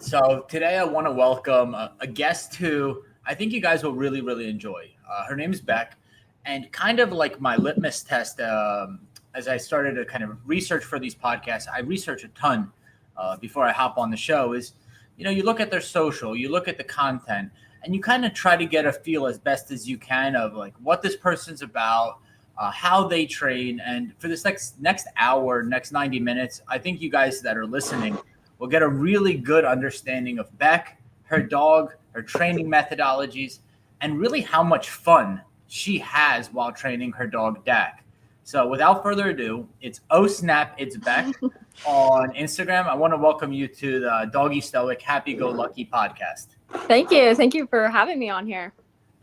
So today I want to welcome a guest who I think you guys will really, really enjoy. Her name is Beck, and kind of like my litmus test as I started to kind of research for these podcasts, I research a ton before I hop on the show. You look at their social, you look at the content, and you kind of try to get a feel as best as you can of like what this person's about, how they train, and for this next hour, next 90 minutes, I think you guys that are listening will get a really good understanding of Beck, her dog, her training methodologies, and really how much fun she has while training her dog Dak. So without further ado, it's Oh Snap, it's Beck on Instagram. I want to welcome you to the Doggie Stoic Happy Go Lucky podcast. Thank you. Thank you for having me on here.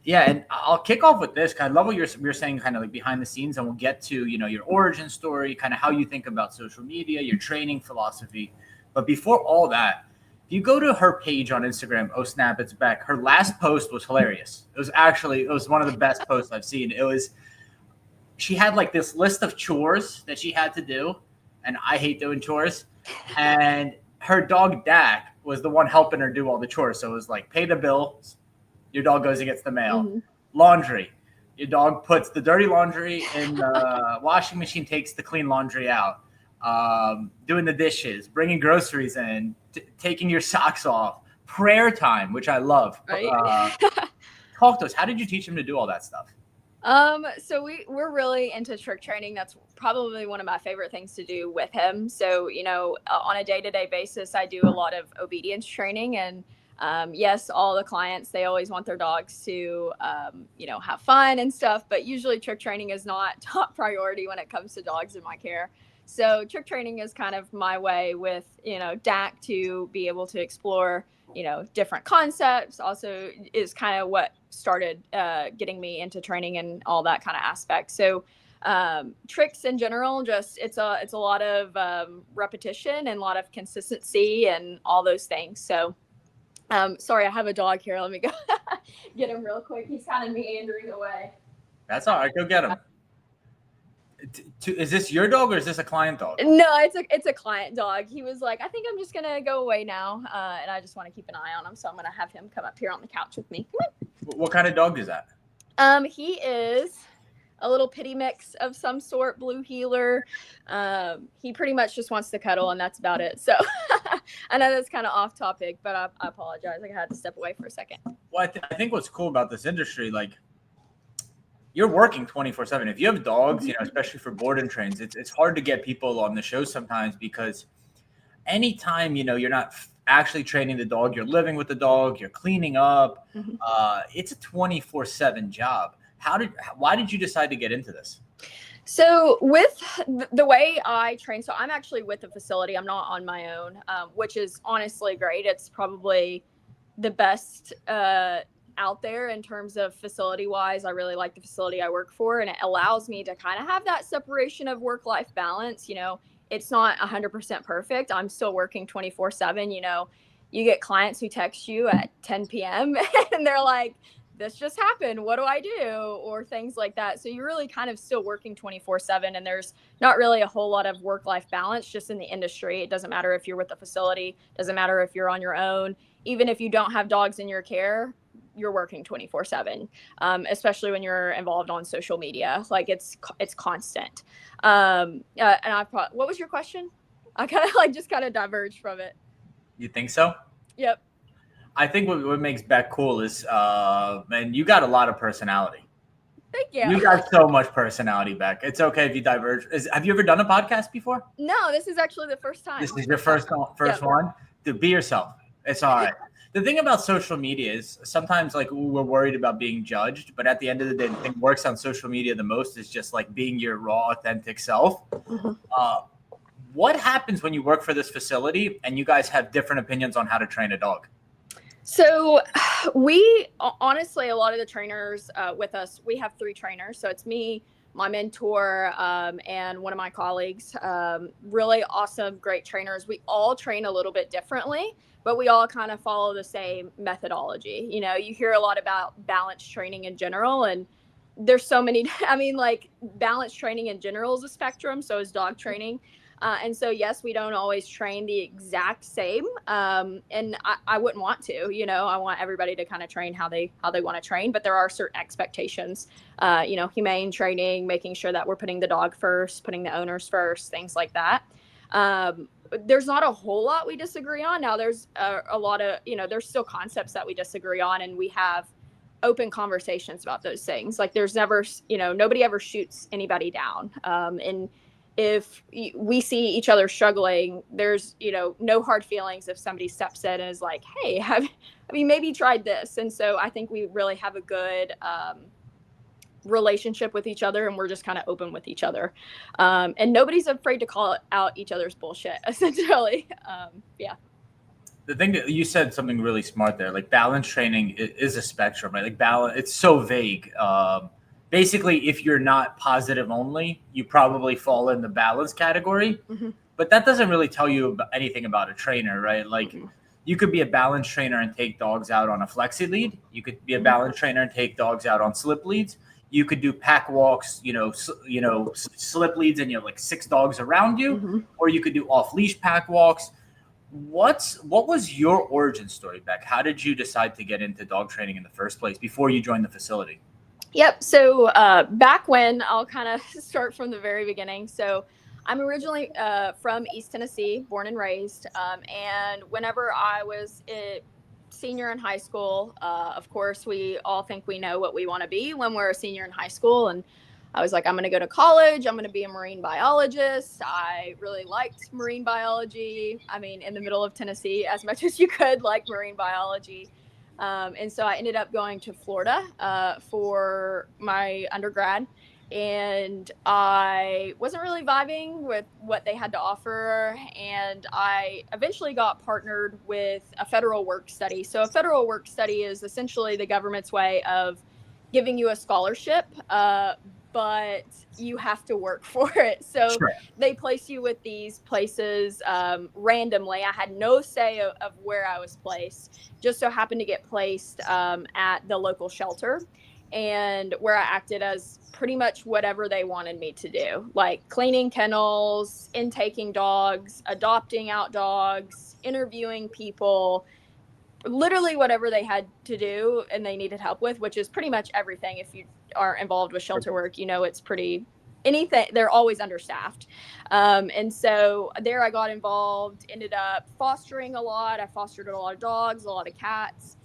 Yeah, and I'll kick off with this. I love what you're saying, kind of like behind the scenes, and we'll get to your origin story, kind of how you think about social media, your training philosophy. But before all that, if you go to her page on Instagram, Oh Snap, it's Beck, her last post was hilarious. It was one of the best posts I've seen. She had like this list of chores that she had to do, and I hate doing chores. And her dog Dak was the one helping her do all the chores. So it was like pay the bills, your dog goes and gets the mail, laundry. Your dog puts the dirty laundry in the washing machine, takes the clean laundry out. Doing the dishes, bringing groceries in, taking your socks off, prayer time, which I love. Right. Talk to us. How did you teach him to do all that stuff? So we're really into trick training. That's probably one of my favorite things to do with him. So, on a day-to-day basis, I do a lot of obedience training, and yes, all the clients, they always want their dogs to, have fun and stuff, but usually trick training is not top priority when it comes to dogs in my care. So trick training is kind of my way with, Dak to be able to explore, different concepts. Also is kind of what started getting me into training and all that kind of aspect. So tricks in general, it's a lot of repetition and a lot of consistency and all those things. So sorry, I have a dog here. Let me go get him real quick. He's kind of meandering away. That's all right. Go get him. Is this your dog or is this a client dog? No, it's a client dog. He was like, I think I'm just gonna go away now, and I just want to keep an eye on him, so I'm gonna have him come up here on the couch with me. What kind of dog is that? He is a little pitty mix of some sort, blue heeler. He pretty much just wants to cuddle, and that's about it. So I know that's kind of off topic, but I apologize. I had to step away for a second. Well, I think what's cool about this industry, like, you're working 24/7. If you have dogs, especially for board and trains, it's hard to get people on the show sometimes because anytime, you're not actually training the dog, you're living with the dog, you're cleaning up. It's a 24/7 job. Why did you decide to get into this? So with the way I train, so I'm actually with a facility. I'm not on my own, which is honestly great. It's probably the best out there in terms of facility wise. I really like the facility I work for, and it allows me to kind of have that separation of work-life balance. It's not 100% perfect. I'm still working 24/7. You get clients who text you at 10 p.m. and they're like, this just happened. What do I do? Or things like that. So you're really kind of still working 24/7, and there's not really a whole lot of work-life balance just in the industry. It doesn't matter if you're with a facility, doesn't matter if you're on your own. Even if you don't have dogs in your care, you're working 24/7, especially when you're involved on social media. Like it's constant. And what was your question? I kind of just diverged from it. You think so? Yep. I think what makes Beck cool is, man, you got a lot of personality. Thank you. You got so much personality, Beck. It's okay if you diverge. Have you ever done a podcast before? No, this is actually the first time. This is your first one? Dude, be yourself. It's all right. The thing about social media is sometimes like we're worried about being judged, but at the end of the day, the thing that works on social media the most is just like being your raw, authentic self. What happens when you work for this facility and you guys have different opinions on how to train a dog? So we honestly, a lot of the trainers with us, we have 3 trainers. So it's me, my mentor, and one of my colleagues, really awesome, great trainers. We all train a little bit differently, but we all kind of follow the same methodology. You hear a lot about balance training in general, and there's so many, balance training in general is a spectrum. So is dog training. And so, yes, we don't always train the exact same. And I wouldn't want to, I want everybody to kind of train how they want to train, but there are certain expectations, humane training, making sure that we're putting the dog first, putting the owners first, things like that. There's not a whole lot we disagree on. Now there's a lot of, there's still concepts that we disagree on, and we have open conversations about those things. Like there's never, nobody ever shoots anybody down. And if we see each other struggling, there's, no hard feelings if somebody steps in and is like, hey, have you maybe tried this? And so I think we really have a good, relationship with each other, and we're just kind of open with each other, and nobody's afraid to call out each other's bullshit, essentially. Yeah. The thing that you said, something really smart there, like balance training is a spectrum, right? Like balance, it's so vague. Basically, if you're not positive only, you probably fall in the balance category. Mm-hmm. But that doesn't really tell you anything about a trainer, right? Like mm-hmm. you could be a balance trainer and take dogs out on a flexi lead. You could be a balance trainer and take dogs out on slip leads. You could do pack walks, slip leads, and you have like 6 dogs around you, mm-hmm. or you could do off leash pack walks. What was your origin story, Beck? How did you decide to get into dog training in the first place before you joined the facility? Yep. So back when, I'll kind of start from the very beginning. So I'm originally from East Tennessee, born and raised. And whenever I was senior in high school, of course, we all think we know what we want to be when we're a senior in high school. And I was like, I'm going to go to college. I'm going to be a marine biologist. I really liked marine biology. I mean, in the middle of Tennessee, as much as you could like marine biology. And so I ended up going to Florida for my undergrad. And I wasn't really vibing with what they had to offer. And I eventually got partnered with a federal work study. So a federal work study is essentially the government's way of giving you a scholarship, but you have to work for it. So sure. They place you with these places randomly. I had no say of where I was placed, just so happened to get placed at the local shelter, and where I acted as pretty much whatever they wanted me to do, like cleaning kennels, intaking dogs, adopting out dogs, interviewing people, literally whatever they had to do and they needed help with, which is pretty much everything. If you are involved with shelter work, it's pretty anything. They're always understaffed. And so there I got involved, ended up fostering a lot. I fostered a lot of dogs, a lot of cats.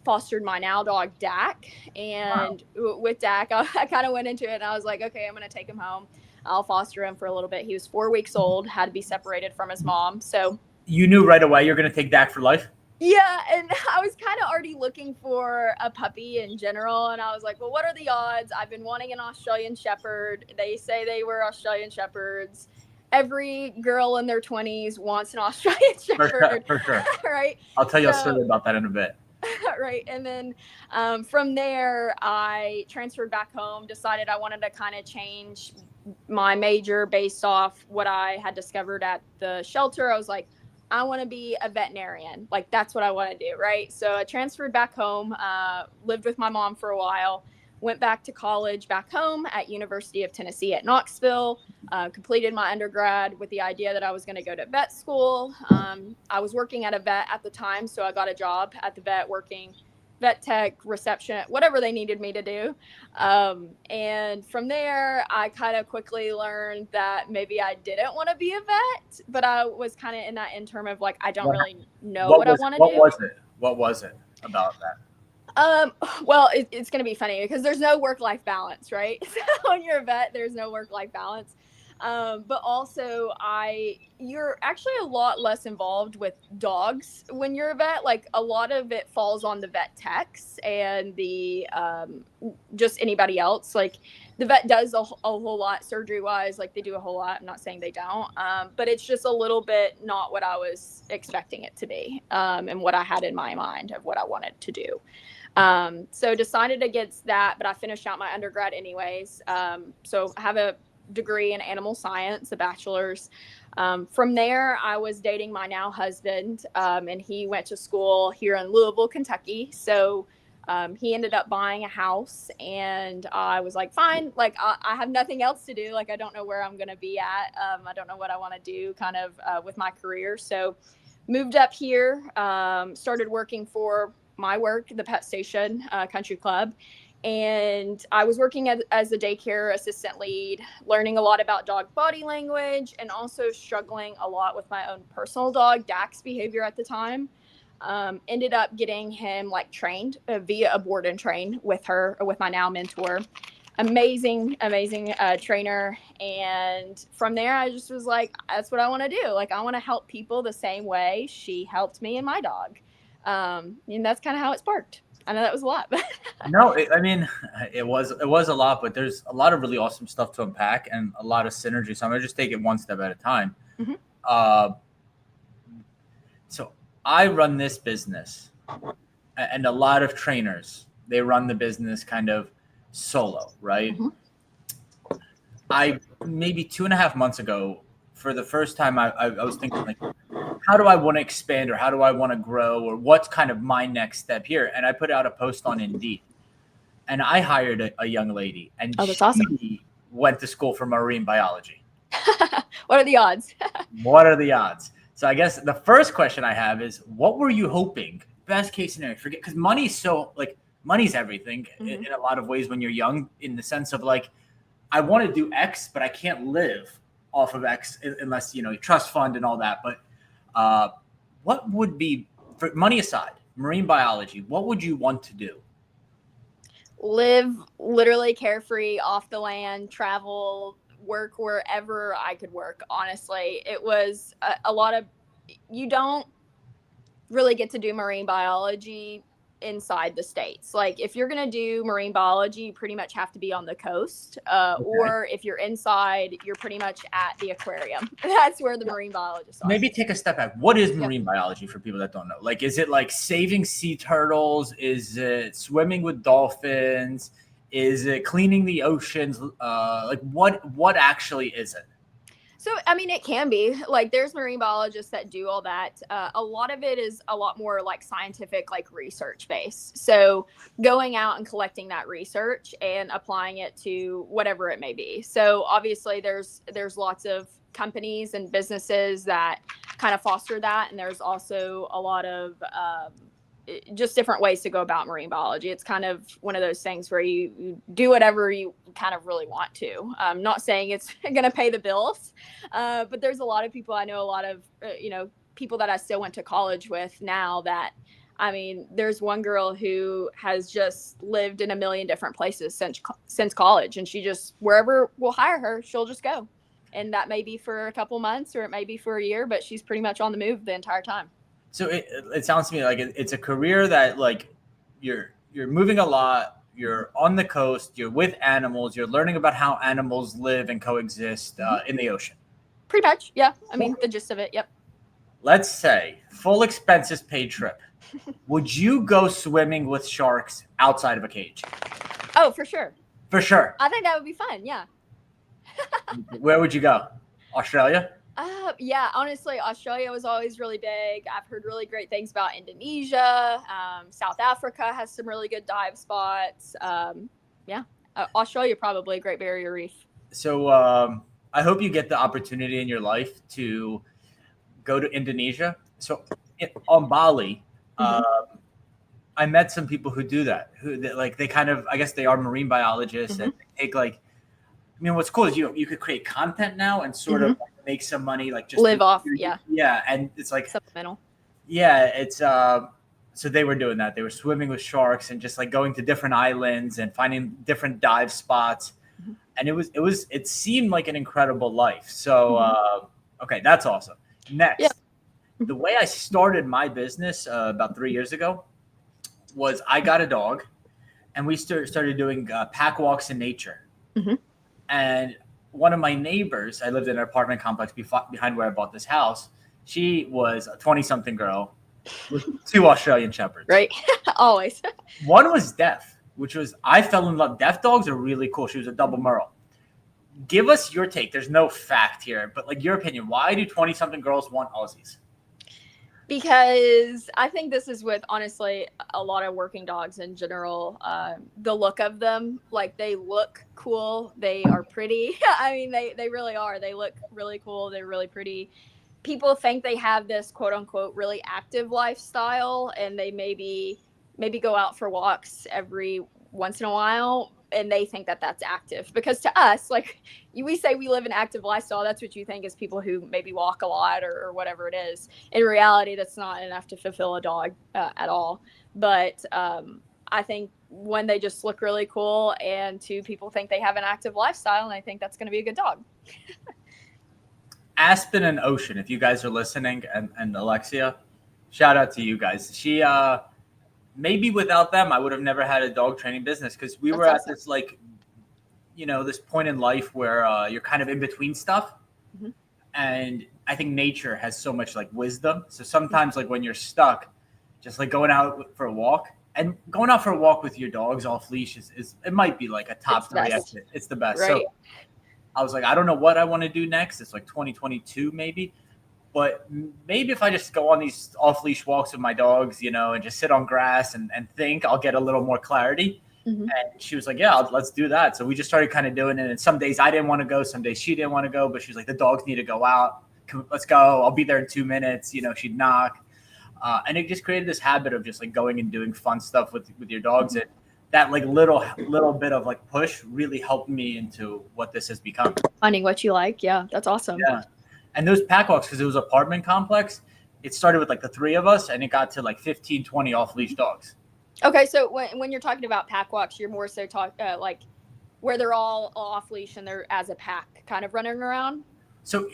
Fostered my now dog Dak, and wow. With Dak I kind of went into it and I was like, okay, I'm gonna take him home, I'll foster him for a little bit. He was 4 weeks old, had to be separated from his mom. So you knew right away you're gonna take Dak for life? Yeah, and I was kind of already looking for a puppy in general, and I was like, well, what are the odds? I've been wanting an Australian Shepherd. They say they were Australian Shepherds. Every girl in their 20s wants an Australian Shepherd. For sure. Right? I'll tell you a story about that in a bit. Right. And then from there, I transferred back home, decided I wanted to kind of change my major based off what I had discovered at the shelter. I was like, I want to be a veterinarian. Like, that's what I want to do. Right. So I transferred back home, lived with my mom for a while, went back to college back home at University of Tennessee at Knoxville, completed my undergrad with the idea that I was going to go to vet school. I was working at a vet at the time, so I got a job at the vet working vet tech, reception, whatever they needed me to do. And from there, I kind of quickly learned that maybe I didn't want to be a vet, but I was kind of in that interim of like, I don't really know what I want to do. What was it about that? Well, it's going to be funny because there's no work-life balance, right? So when you're a vet, there's no work-life balance. But also you're actually a lot less involved with dogs when you're a vet. Like, a lot of it falls on the vet techs and the, just anybody else. Like, the vet does a whole lot surgery wise. Like, they do a whole lot. I'm not saying they don't. But it's just a little bit not what I was expecting it to be. And what I had in my mind of what I wanted to do. So decided against that, but I finished out my undergrad anyways. So I have a degree in animal science, a bachelor's. From there, I was dating my now husband, and he went to school here in Louisville, Kentucky. So He ended up buying a house, and I was like, fine, like I have nothing else to do. Like, I don't know where I'm going to be at. I don't know what I want to do kind of with my career. So moved up here, started working for my work, the Pet Station Country Club. And I was working as a daycare assistant lead, learning a lot about dog body language, and also struggling a lot with my own personal dog, Dak's behavior at the time. Ended up getting him like trained via a board and train with my now mentor. Amazing trainer. And from there, I just was like, that's what I want to do. Like, I want to help people the same way she helped me and my dog. And that's kind of how it sparked. I know that was a lot. No, it was a lot, but there's a lot of really awesome stuff to unpack and a lot of synergy. So I'm gonna just take it one step at a time. Mm-hmm. So I run this business, and a lot of trainers, they run the business kind of solo, right? Mm-hmm. I maybe 2.5 months ago, for the first time, I was thinking, like, how do I want to expand, or how do I want to grow, or what's kind of my next step here? And I put out a post on Indeed, and I hired a young lady, and that's she awesome. went to school for marine biology. What are the odds? What are the odds? So I guess the first question I have is, what were you hoping? Best case scenario, forget, because money's everything. Mm-hmm. in a lot of ways when you're young, in the sense of like, I want to do X, but I can't live off of X unless, trust fund and all that. But what would be, for money aside, marine biology, what would you want to do? Live literally carefree, off the land, travel, work wherever I could work. Honestly, it was a lot of, you don't really get to do marine biology inside the States. Like, if you're going to do marine biology, you pretty much have to be on the coast, okay. Or if you're inside, you're pretty much at the aquarium. That's where the marine biologists are. Maybe take a step back. What is marine biology for people that don't know? Like, is it like saving sea turtles? Is it swimming with dolphins? Is it cleaning the oceans? Like, what actually is it? So, I mean, it can be like, there's marine biologists that do all that. A lot of it is a lot more like scientific, like research based. So going out and collecting that research and applying it to whatever it may be. So obviously there's lots of companies and businesses that kind of foster that. And there's also a lot of, just different ways to go about marine biology. It's kind of one of those things where you do whatever you kind of really want to. I'm not saying it's going to pay the bills, but there's a lot of people, I know a lot of, people that I still went to college with now that, I mean, there's one girl who has just lived in a million different places since college, and she just, wherever we'll hire her, she'll just go. And that may be for a couple months or it may be for a year, but she's pretty much on the move the entire time. So it sounds to me like it's a career that, like, you're moving a lot, you're on the coast, you're with animals, you're learning about how animals live and coexist in the ocean. Pretty much, yeah. I mean, the gist of it, yep. Let's say full expenses paid trip. Would you go swimming with sharks outside of a cage? Oh, for sure. For sure. I think that would be fun, yeah. Where would you go? Australia? Yeah, honestly, Australia was always really big. I've heard really great things about Indonesia. South Africa has some really good dive spots. Australia, probably a Great Barrier Reef. So I hope you get the opportunity in your life to go to Indonesia. So on Bali, I met some people who do that. They kind of, I guess they are marine biologists and they take, like, I mean, what's cool is you could create content now and sort of make some money, like just live off. Yeah. And it's like supplemental. Yeah. It's, so they were doing that. They were swimming with sharks and just like going to different islands and finding different dive spots. And it seemed like an incredible life. So, okay, that's awesome. Next, the way I started my business about 3 years ago was I got a dog and we started doing pack walks in nature. And one of my neighbors, I lived in an apartment complex behind where I bought this house. She was a 20-something girl with 2 Australian Shepherds. Right. Always. One was deaf, which was, I fell in love. Deaf dogs are really cool. She was a double Merle. Give us your take. There's no fact here, but like your opinion. Why do 20-something girls want Aussies? Because I think this is with, honestly, a lot of working dogs in general. The look of them, like, they look cool. They are pretty. I mean, they really are. They look really cool. They're really pretty. People think they have this quote unquote really active lifestyle, and they maybe go out for walks every once in a while, and they think that that's active, because to us, like, we say we live an active lifestyle, that's what you think is people who maybe walk a lot or whatever it is. In reality, that's not enough to fulfill a dog at all. But I think when they just look really cool, and two, people think they have an active lifestyle, and I think that's going to be a good dog. Aspen and Ocean, if you guys are listening, and Alexia, shout out to you guys. She maybe without them I would have never had a dog training business, because we were at this, like, this point in life where you're kind of in between stuff. Mm-hmm. And I think nature has so much, like, wisdom. So sometimes, like, when you're stuck, just like going out for a walk with your dogs off leash is it might be like a top three. It's the best. Right. So I was like, I don't know what I want to do next. It's like 2022 maybe. But maybe if I just go on these off-leash walks with my dogs, and just sit on grass and think, I'll get a little more clarity. Mm-hmm. And she was like, yeah, let's do that. So we just started kind of doing it. And some days I didn't want to go. Some days she didn't want to go. But she was like, the dogs need to go out. Let's go. I'll be there in 2 minutes. She'd knock. And it just created this habit of just, like, going and doing fun stuff with your dogs. Mm-hmm. And that, like, little bit of, like, push really helped me into what this has become. Finding what you like. Yeah, that's awesome. Yeah. And those pack walks, because it was an apartment complex, it started with, like, the three of us, and it got to, like, 15, 20 off-leash dogs. Okay, so when you're talking about pack walks, you're more so like where they're all off-leash and they're as a pack kind of running around? So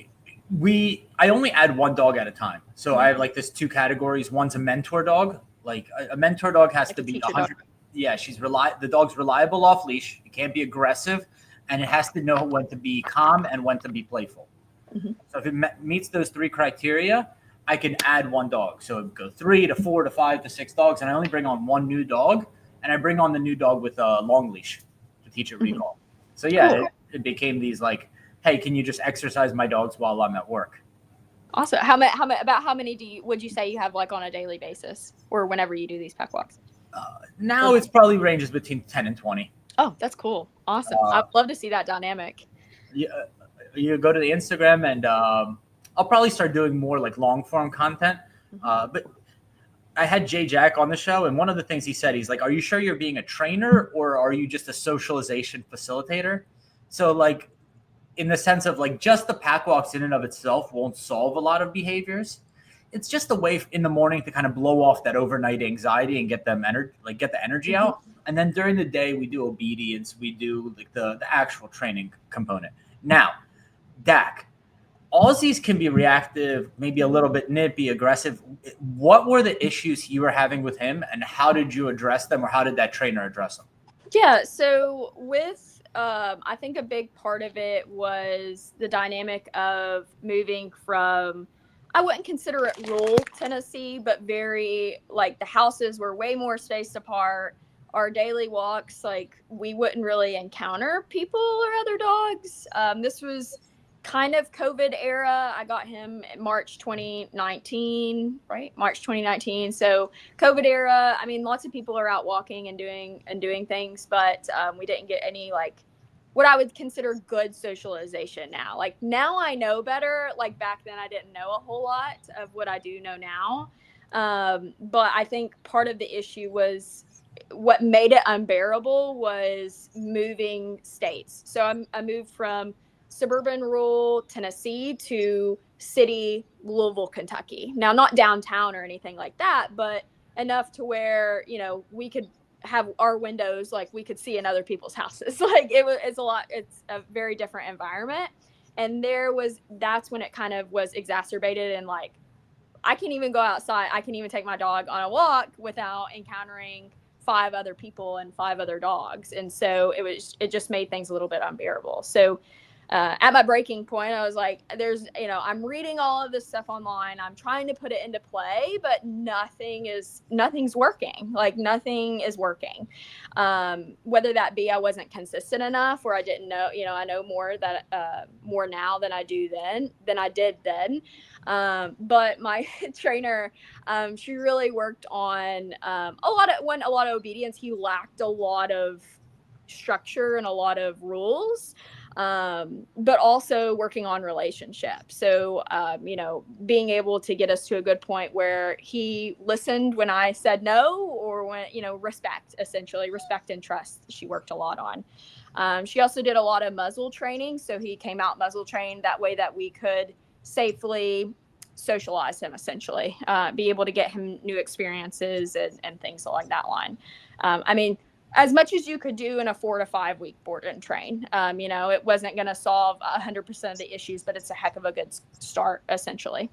I only add one dog at a time. So I have, like, this two categories. One's a mentor dog. Like, a mentor dog has to be 100. Yeah, the dog's reliable off-leash. It can't be aggressive, and it has to know when to be calm and when to be playful. Mm-hmm. So if it meets those three criteria, I can add one dog. So it would go 3 to 4 to 5 to 6 dogs, and I only bring on one new dog, and I bring on the new dog with a long leash to teach it recall. Mm-hmm. So yeah, cool. it became these, like, hey, can you just exercise my dogs while I'm at work? Awesome. How many would you say you have, like, on a daily basis, or whenever you do these pack walks? Now it's probably ranges between 10 and 20. Oh, that's cool. Awesome. I'd love to see that dynamic. Yeah. You go to the Instagram, and I'll probably start doing more, like, long form content. But I had Jay Jack on the show, and one of the things he said, he's like, are you sure you're being a trainer, or are you just a socialization facilitator? So, like, in the sense of, like, just the pack walks in and of itself won't solve a lot of behaviors. It's just a way in the morning to kind of blow off that overnight anxiety and get them get the energy out. And then during the day, we do obedience. We do, like, the actual training component. Now, Dak, Aussies can be reactive, maybe a little bit nippy, aggressive. What were the issues you were having with him, and how did you address them, or how did that trainer address them? Yeah, so with I think a big part of it was the dynamic of moving from, I wouldn't consider it rural Tennessee, but very, like, the houses were way more spaced apart. Our daily walks, like, we wouldn't really encounter people or other dogs. This was kind of COVID era. I got him in March 2019, right? March 2019. So COVID era, I mean, lots of people are out walking and doing things, but we didn't get any, like, what I would consider good socialization now. Like, now I know better. Like, back then I didn't know a whole lot of what I do know now. But I think part of the issue was, what made it unbearable was moving states. So I moved from suburban rural Tennessee to city Louisville, Kentucky. Now, not downtown or anything like that, but enough to where, we could have our windows, like, we could see in other people's houses. Like, it's a very different environment. And that's when it kind of was exacerbated, and, like, I can't even go outside. I can even take my dog on a walk without encountering 5 other people and 5 other dogs. And so it just made things a little bit unbearable. So at my breaking point, I was like, I'm reading all of this stuff online. I'm trying to put it into play, but nothing's working. Like, nothing is working. Whether that be I wasn't consistent enough, or I didn't know, I know more now than I did then. But my trainer, she really worked on a lot of obedience. He lacked a lot of structure and a lot of rules, but also working on relationships. So, being able to get us to a good point where he listened when I said no, or when, respect, essentially respect and trust. She worked a lot on. She also did a lot of muzzle training. So he came out muzzle trained that way that we could safely socialize him, essentially, be able to get him new experiences and things along that line. As much as you could do in a 4 to 5 week board and train, it wasn't going to solve 100% of the issues, but it's a heck of a good start, essentially.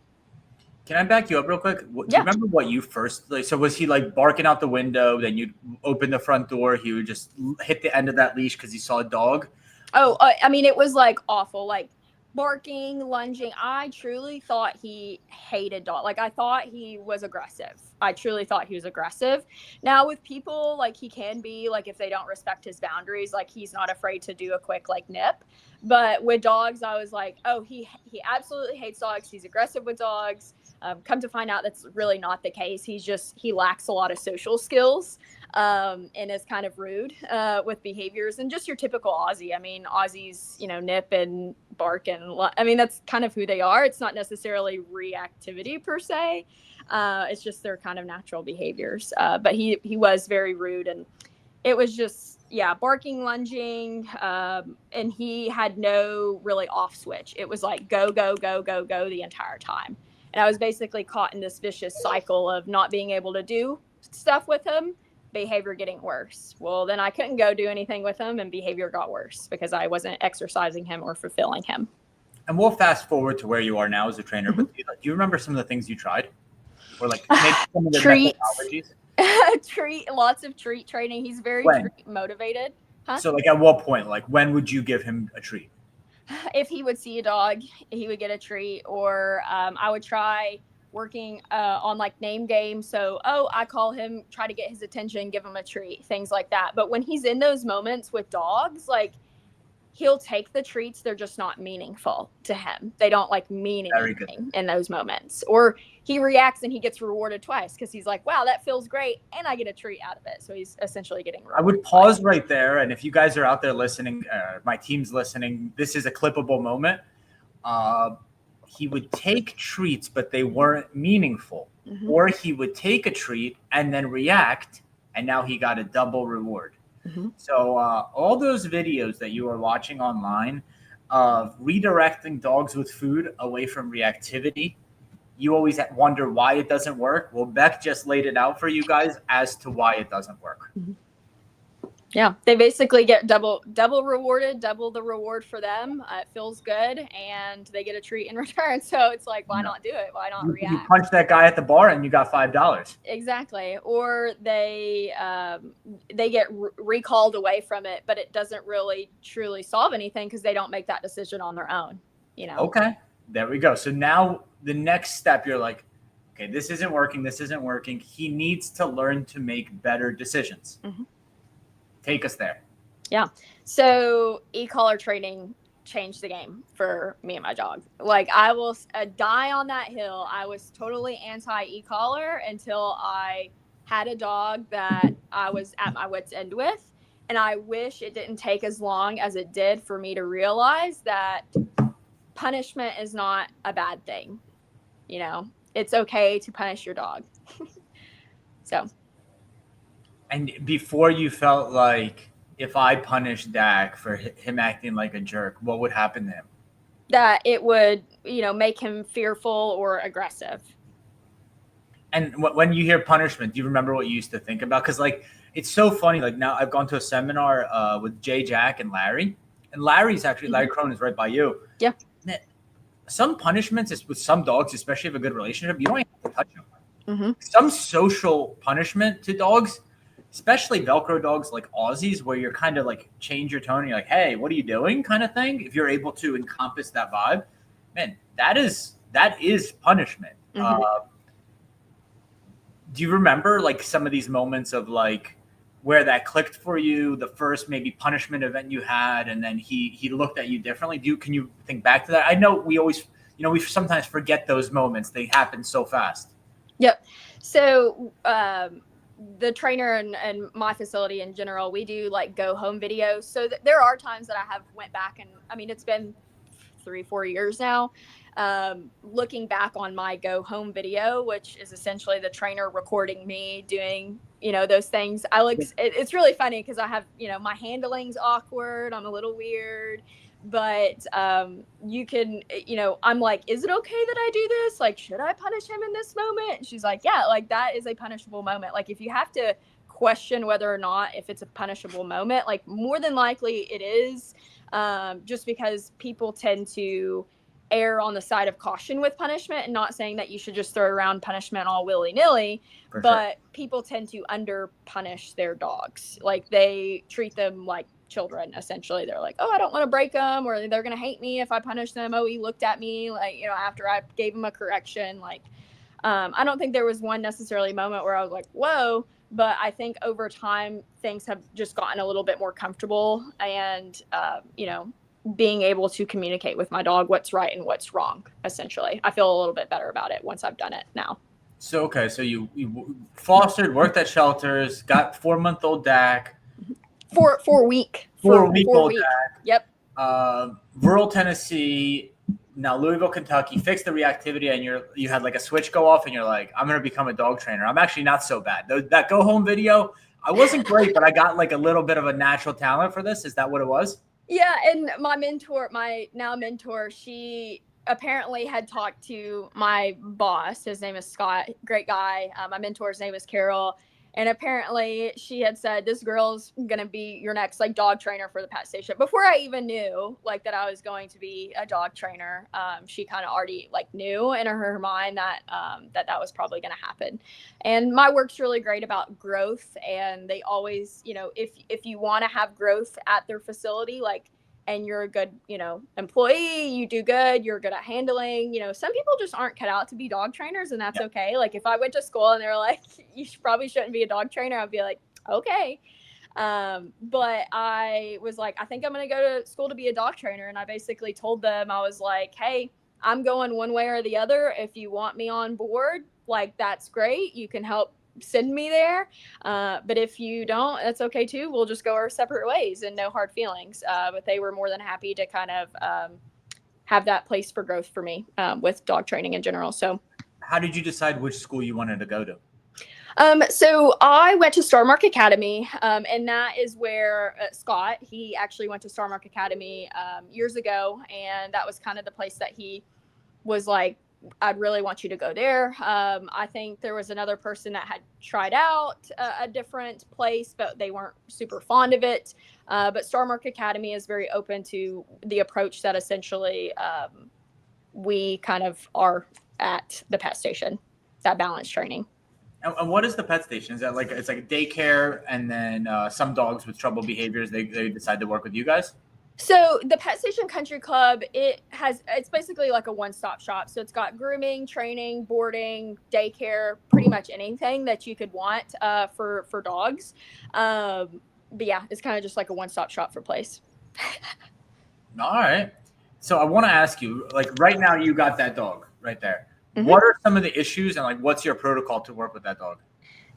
Can I back you up real quick? Do you remember what you first, so was he like barking out the window, then you'd open the front door, he would just hit the end of that leash because he saw a dog? Oh, it was like awful, like barking, lunging. I truly thought he hated dog. Like, I thought he was aggressive. I truly thought he was aggressive. Now with people, like, he can be, like, if they don't respect his boundaries, like, he's not afraid to do a quick, like, nip. But with dogs, I was like, oh, he absolutely hates dogs. He's aggressive with dogs. Come to find out, that's really not the case. He lacks a lot of social skills, and is kind of rude with behaviors, and just your typical Aussie. I mean, Aussies, nip and bark, and that's kind of who they are. It's not necessarily reactivity per se. It's just their kind of natural behaviors. But he was very rude, and it was just, barking, lunging, and he had no really off switch. It was like go, go, go, go, go the entire time. And I was basically caught in this vicious cycle of not being able to do stuff with him, behavior getting worse. Well, then I couldn't go do anything with him, and behavior got worse because I wasn't exercising him or fulfilling him. And we'll fast forward to where you are now as a trainer. But do you remember some of the things you tried? Or like maybe some of the methodologies? Lots of treat training. He's very treat motivated. Huh? So like at what point, like when would you give him a treat? If he would see a dog, he would get a treat, or I would try working on like name games. So, I call him, try to get his attention, give him a treat, things like that. But when he's in those moments with dogs, like, he'll take the treats. They're just not meaningful to him. They don't like mean anything in those moments. Or he reacts and he gets rewarded twice because he's like, wow, that feels great, and I get a treat out of it. So he's essentially getting rewarded. I would pause right there. And if you guys are out there listening, my team's listening, this is a clippable moment. He would take treats, but they weren't meaningful. Mm-hmm. Or he would take a treat and then react, and now he got a double reward. Mm-hmm. So all those videos that you are watching online of redirecting dogs with food away from reactivity, you always wonder why it doesn't work. Well, Beck just laid it out for you guys as to why it doesn't work. Mm-hmm. Yeah, they basically get double rewarded, double the reward for them. It feels good, and they get a treat in return. So it's like, why not do it? Why not react? You punch that guy at the bar and you got $5. Exactly. Or they get recalled away from it, but it doesn't really truly solve anything because they don't make that decision on their own. Okay, there we go. So now the next step, you're like, okay, this isn't working. This isn't working. He needs to learn to make better decisions. Mm-hmm. Take us there. Yeah. So e-collar training changed the game for me and my dog. Like, I will die on that hill. I was totally anti e-collar until I had a dog that I was at my wit's end with. And I wish it didn't take as long as it did for me to realize that punishment is not a bad thing. It's okay to punish your dog. So. And before, you felt like if I punished Dak for him acting like a jerk, what would happen to him? That it would, make him fearful or aggressive. And when you hear punishment, do you remember what you used to think about? Because, like, it's so funny. Like, now I've gone to a seminar with Jay, Jack, and Larry. And Larry's actually, Larry Crone is right by you. Yeah. Some punishments is with some dogs, especially if you have a good relationship, you don't even have to touch them. Mm-hmm. Some social punishment to dogs, especially Velcro dogs like Aussies, where you're kind of like change your tone and you're like, hey, what are you doing kind of thing. If you're able to encompass that vibe, man, that is punishment. Mm-hmm. Do you remember like some of these moments of like where that clicked for you, the first maybe punishment event you had, and then he looked at you differently? Can you think back to that? I know we always we sometimes forget those moments. They happen so fast. Yep. So the trainer and my facility in general, we do like go home videos. So there are times that I have went back, and I mean, it's been 3-4 years now, looking back on my go home video, which is essentially the trainer recording me doing, those things. It's really funny because I have, my handling's awkward. I'm a little weird, but you can, I'm like, is it okay that I do this? Like, should I punish him in this moment? And she's like, yeah, like that is a punishable moment. Like if you have to question whether or not if it's a punishable moment, like more than likely it is, just because people tend to err on the side of caution with punishment, and not saying that you should just throw around punishment all willy-nilly, but people tend to under punish their dogs. Like they treat them like children, essentially. They're like, oh, I don't want to break them, or they're going to hate me if I punish them. Oh, he looked at me like, after I gave him a correction. Like, I don't think there was one necessarily moment where I was like, whoa, but I think over time things have just gotten a little bit more comfortable, and, being able to communicate with my dog what's right and what's wrong. Essentially, I feel a little bit better about it once I've done it now. So, okay. So you fostered, worked at shelters, got 4-month-old Dak. 4-week-old Dak. Yep. Rural Tennessee, now Louisville, Kentucky, fixed the reactivity, and you had like a switch go off, and you're like, I'm going to become a dog trainer. I'm actually not so bad. That go home video, I wasn't great, but I got like a little bit of a natural talent for this. Is that what it was? Yeah. And my now mentor, she apparently had talked to my boss. His name is Scott, great guy. My mentor's name is Carol. And apparently she had said, this girl's going to be your next like dog trainer for the pet station. Before I even knew like that I was going to be a dog trainer, she kind of already like knew in her mind that that was probably going to happen. And my work's really great about growth. And they always, if you want to have growth at their facility, like, and you're a good, employee, you do good, you're good at handling, some people just aren't cut out to be dog trainers, and that's okay. Like if I went to school and they're like, you probably shouldn't be a dog trainer, I'd be like, okay. But I was like, I think I'm going to go to school to be a dog trainer. And I basically told them, I was like, hey, I'm going one way or the other. If you want me on board, like, that's great. You can help send me there. But if you don't, that's okay too. We'll just go our separate ways and no hard feelings. But they were more than happy to kind of have that place for growth for me with dog training in general. So how did you decide which school you wanted to go to? So I went to Starmark Academy, and that is where Scott, he actually went to Starmark Academy years ago. And that was kind of the place that he was like, I'd really want you to go there. I think there was another person that had tried out a different place, but they weren't super fond of it. But Starmark Academy is very open to the approach that essentially we kind of are at the pet station, that balance training. And what is the pet station? Is that like, it's like a daycare, and then some dogs with trouble behaviors, they decide to work with you guys? So the Pet Station Country Club, it's basically like a one-stop shop. So it's got grooming, training, boarding, daycare, pretty much anything that you could want for dogs. But yeah, it's kind of just like a one-stop shop for place. All right. So I want to ask you, like right now you got that dog right there. Mm-hmm. What are some of the issues, and like what's your protocol to work with that dog?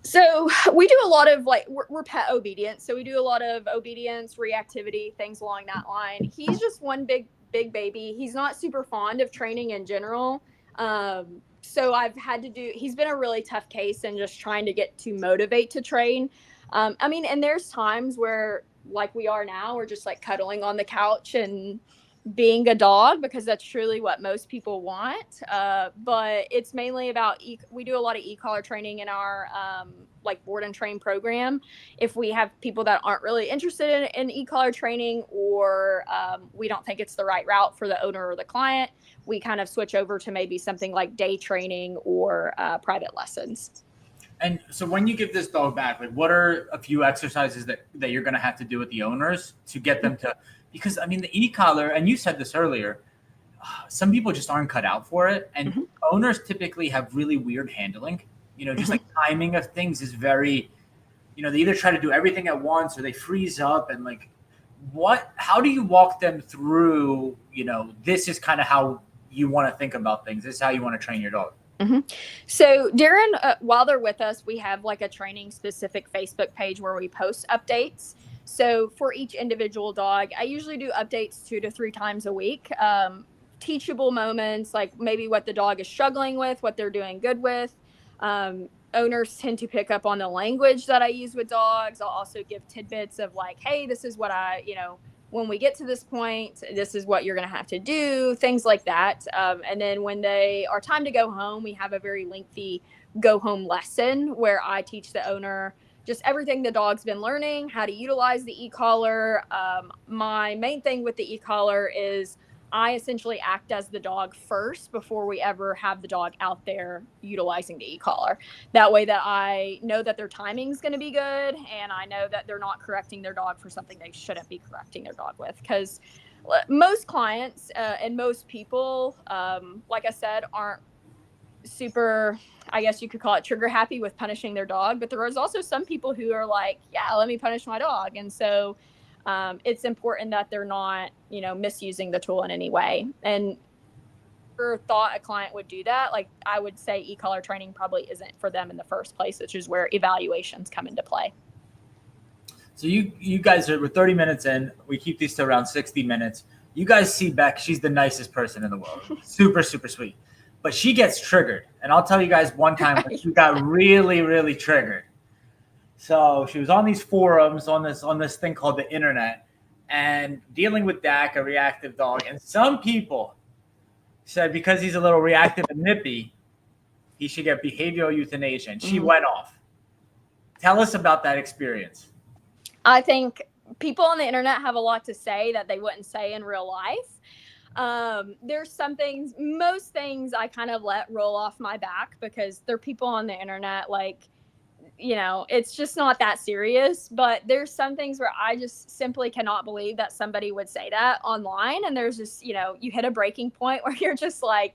So we do a lot of like, we're pet obedience. So we do a lot of obedience, reactivity, things along that line. He's just one big baby. He's not super fond of training in general. So I've had to he's been a really tough case and just trying to get to motivate to train. I mean, and there's times where like we are now, we're just like cuddling on the couch and being a dog, because that's truly what most people want. But it's mainly about, we do a lot of e-collar training in our like board and train program. If we have people that aren't really interested in e-collar training, or we don't think it's the right route for the owner or the client, we kind of switch over to maybe something like day training or private lessons. And so when you give this dog back, like what are a few exercises that you're going to have to do with the owners to get them to, because I mean, the e-collar, and you said this earlier, some people just aren't cut out for it. And mm-hmm. owners typically have really weird handling, just mm-hmm. like timing of things is very, they either try to do everything at once or they freeze up, and like how do you walk them through, this is kind of how you want to think about things. This is how you want to train your dog. Mm-hmm. So during, while they're with us, we have like a training specific Facebook page where we post updates. So for each individual dog, I usually do updates 2 to 3 times a week. Teachable moments, like maybe what the dog is struggling with, what they're doing good with. Owners tend to pick up on the language that I use with dogs. I'll also give tidbits of like, hey, this is what when we get to this point, this is what you're going to have to do, things like that. And then when they are time to go home, we have a very lengthy go home lesson where I teach the owner just everything the dog's been learning, how to utilize the e-collar. My main thing with the e-collar is I essentially act as the dog first before we ever have the dog out there utilizing the e-collar. That way that I know that their timing's going to be good, and I know that they're not correcting their dog for something they shouldn't be correcting their dog with. Because most clients and most people, like I said, aren't super, I guess you could call it trigger happy with punishing their dog. But there is also some people who are like, yeah, let me punish my dog. And so it's important that they're not, misusing the tool in any way. And thought a client would do that, like I would say e-collar training probably isn't for them in the first place, which is where evaluations come into play. So you guys we're 30 minutes in. We keep these to around 60 minutes. You guys see Beck. She's the nicest person in the world. Super, super sweet. But she gets triggered. And I'll tell you guys one time when she got really, really triggered. So she was on these forums on this thing called the internet and dealing with Dak, a reactive dog. And some people said because he's a little reactive and nippy, he should get behavioral euthanasia. And she went off. Tell us about that experience. I think people on the internet have a lot to say that they wouldn't say in real life. There's some things, most things I kind of let roll off my back because they're people on the internet, like, it's just not that serious. But there's some things where I just simply cannot believe that somebody would say that online. And there's just, you hit a breaking point where you're just like,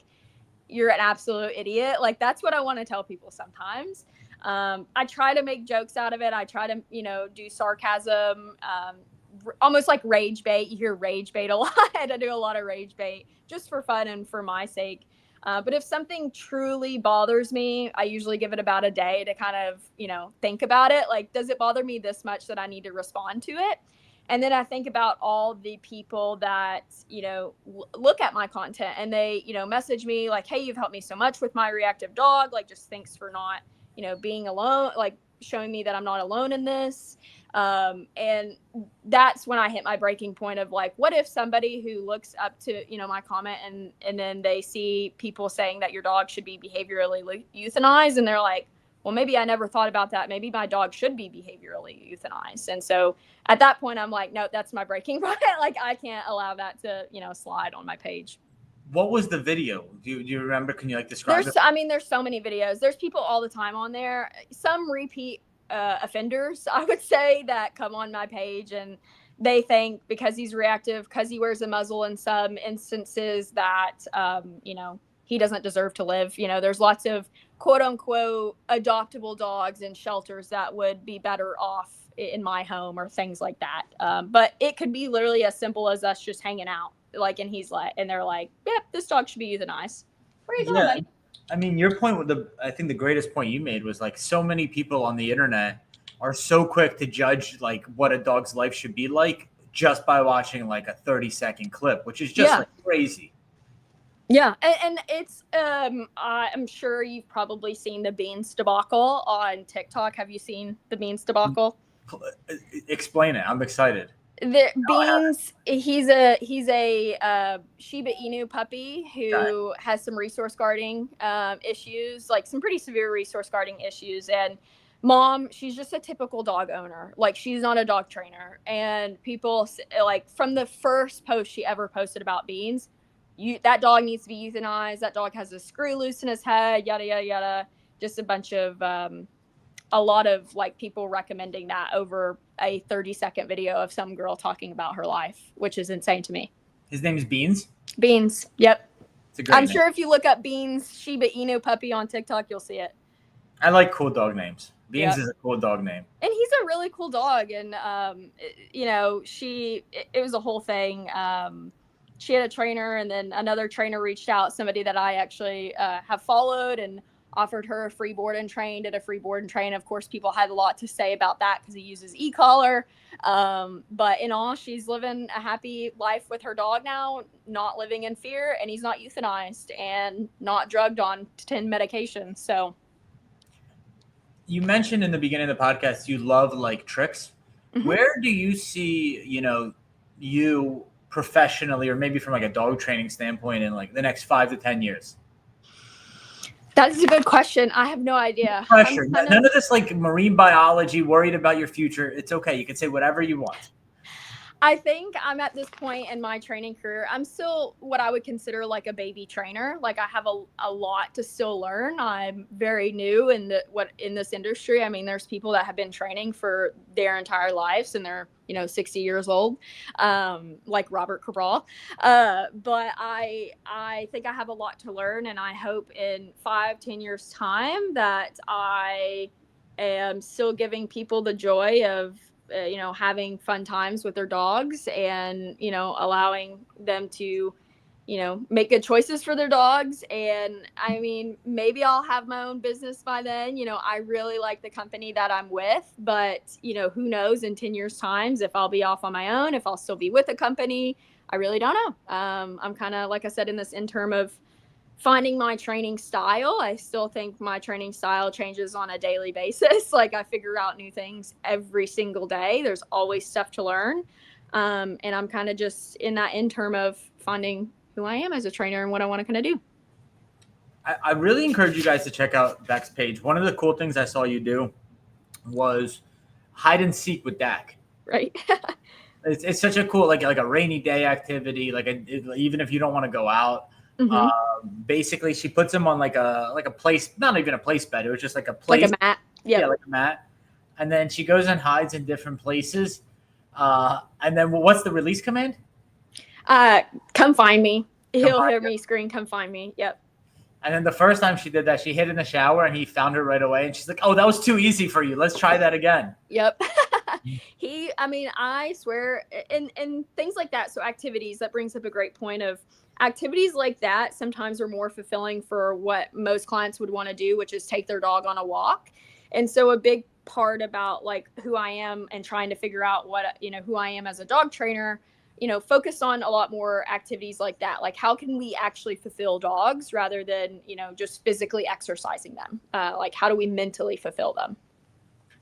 you're an absolute idiot. Like, that's what I want to tell people sometimes. I try to make jokes out of it. I try to, do sarcasm, almost like rage bait. You hear rage bait a lot. I do a lot of rage bait just for fun and for my sake. But if something truly bothers me, I usually give it about a day to kind of, think about it. Like, does it bother me this much that I need to respond to it? And then I think about all the people that, look at my content and they, message me like, hey, you've helped me so much with my reactive dog. Like, just thanks for not, being alone, like showing me that I'm not alone in this. And that's when I hit my breaking point of like, what if somebody who looks up to, my comment and then they see people saying that your dog should be behaviorally euthanized. And they're like, well, maybe I never thought about that. Maybe my dog should be behaviorally euthanized. And so at that point, I'm like, no, that's my breaking point. Like, I can't allow that to, slide on my page. What was the video? Do you remember? Can you describe it? There's so many videos. There's people all the time on there. Some repeat offenders, I would say, that come on my page and they think because he's reactive, because he wears a muzzle in some instances that, he doesn't deserve to live. There's lots of quote unquote adoptable dogs in shelters that would be better off in my home or things like that. But it could be literally as simple as us just hanging out. Like, and they're like, yep, this dog should be euthanized. Where are you going, buddy? I mean, your point I think the greatest point you made was like so many people on the internet are so quick to judge like what a dog's life should be like just by watching like a 30-second clip, which is just like crazy. Yeah. And it's, I'm sure you've probably seen the Beans debacle on TikTok. Have you seen the Beans debacle? Explain it. I'm excited. The Beans, he's a Shiba Inu puppy who has some resource guarding issues, like some pretty severe resource guarding issues. And mom, she's just a typical dog owner. Like, she's not a dog trainer. And people, like, from the first post she ever posted about Beans, that dog needs to be euthanized. That dog has a screw loose in his head, yada, yada, yada. Just a bunch of, a lot of like people recommending that over a 30-second video of some girl talking about her life, which is insane to me. His name is Beans? Beans. Yep. I'm name. Sure if you look up Beans Shiba Inu puppy on TikTok, you'll see it. I like cool dog names. Beans is a cool dog name. And he's a really cool dog. And, it was a whole thing. she had a trainer, and then another trainer reached out, somebody that I actually have followed, and offered her a free board and train, did a free board and train. Of course, people had a lot to say about that because he uses e-collar. But in all, she's living a happy life with her dog now, not living in fear, and he's not euthanized and not drugged on 10 medications. So you mentioned in the beginning of the podcast, you love like tricks. Mm-hmm. Where do you see, you professionally, or maybe from like a dog training standpoint, in like the next 5 to 10 years? That is a good question. I have no idea. Pressure. None of this like marine biology, worried about your future. It's okay. You can say whatever you want. I think I'm at this point in my training career. I'm still what I would consider like a baby trainer. Like I have a lot to still learn. I'm very new in this industry. I mean, there's people that have been training for their entire lives and they're 60 years old, like Robert Cabral. But I think I have a lot to learn, and I hope in 5-10 years time that I am still giving people the joy of having fun times with their dogs, and allowing them to make good choices for their dogs. And I mean, maybe I'll have my own business by then. I really like the company that I'm with, but who knows in 10 years times if I'll be off on my own, if I'll still be with a company. I really don't know. I'm kind of, like I said, in this interim of finding my training style. I still think my training style changes on a daily basis. Like I figure out new things every single day. There's always stuff to learn. And I'm kind of just in that interim of finding who I am as a trainer and what I want to kind of do. I really encourage you guys to check out Beck's page. One of the cool things I saw you do was hide and seek with Dak. Right. It's such a cool, like a rainy day activity. Even if you don't want to go out, basically she puts him on like a place, not even a place bed. It was just like a place, like a mat. Yep. Yeah, like a mat. And then she goes and hides in different places. And then what's the release command? Come find me. He'll hear me scream, come find me. Yep. And then the first time she did that, she hid in the shower and he found her right away. And she's like, oh, that was too easy for you. Let's try that again. Yep. I swear, and things like that. So activities, that brings up a great point of activities like that sometimes are more fulfilling for what most clients would want to do, which is take their dog on a walk. And so a big part about like who I am and trying to figure out what, who I am as a dog trainer, focus on a lot more activities like that. Like how can we actually fulfill dogs rather than, just physically exercising them? Like how do we mentally fulfill them?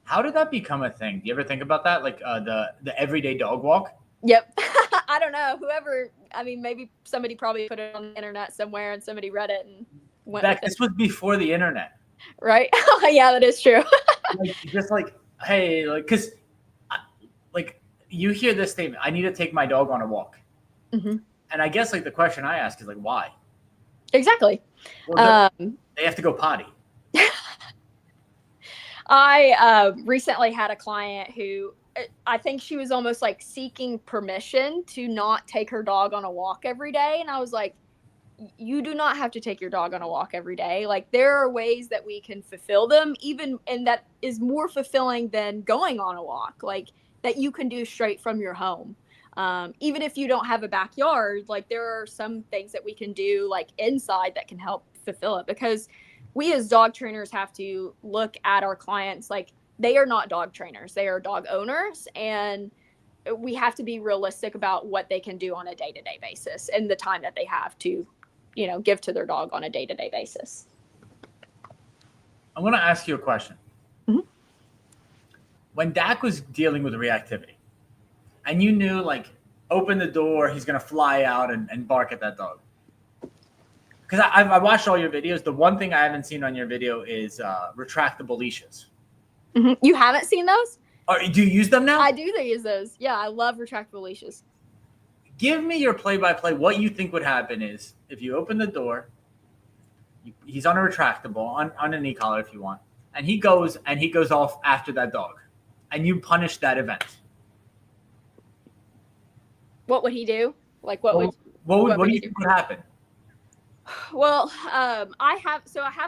How did that become a thing? Do you ever think about that? Like the everyday dog walk? Yep. I don't know. Maybe somebody probably put it on the internet somewhere and somebody read it and went with it. This was before the internet. Right? Yeah, that is true. Hey, because you hear this statement, I need to take my dog on a walk. Mm-hmm. And I guess like the question I ask is like, why? Exactly. Well, they have to go potty. I recently had a client who I think she was almost like seeking permission to not take her dog on a walk every day. And I was like, you do not have to take your dog on a walk every day. Like there are ways that we can fulfill them, and that is more fulfilling than going on a walk, like that you can do straight from your home. Even if you don't have a backyard, like there are some things that we can do like inside that can help fulfill it, because we as dog trainers have to look at our clients like they are not dog trainers, they are dog owners, and we have to be realistic about what they can do on a day-to-day basis and the time that they have to, give to their dog on a day-to-day basis. I'm going to ask you a question. Mm-hmm. When Dak was dealing with reactivity and you knew like, open the door, he's going to fly out and bark at that dog. Because I watched all your videos. The one thing I haven't seen on your video is retractable leashes. Mm-hmm. You haven't seen those? Do you use them now? I do use those. Yeah, I love retractable leashes. Give me your play-by-play. What you think would happen is if you open the door, he's on a retractable, on an e-collar if you want, and he goes off after that dog, and you punish that event. What would he do? Like what do you think would happen? Well, I have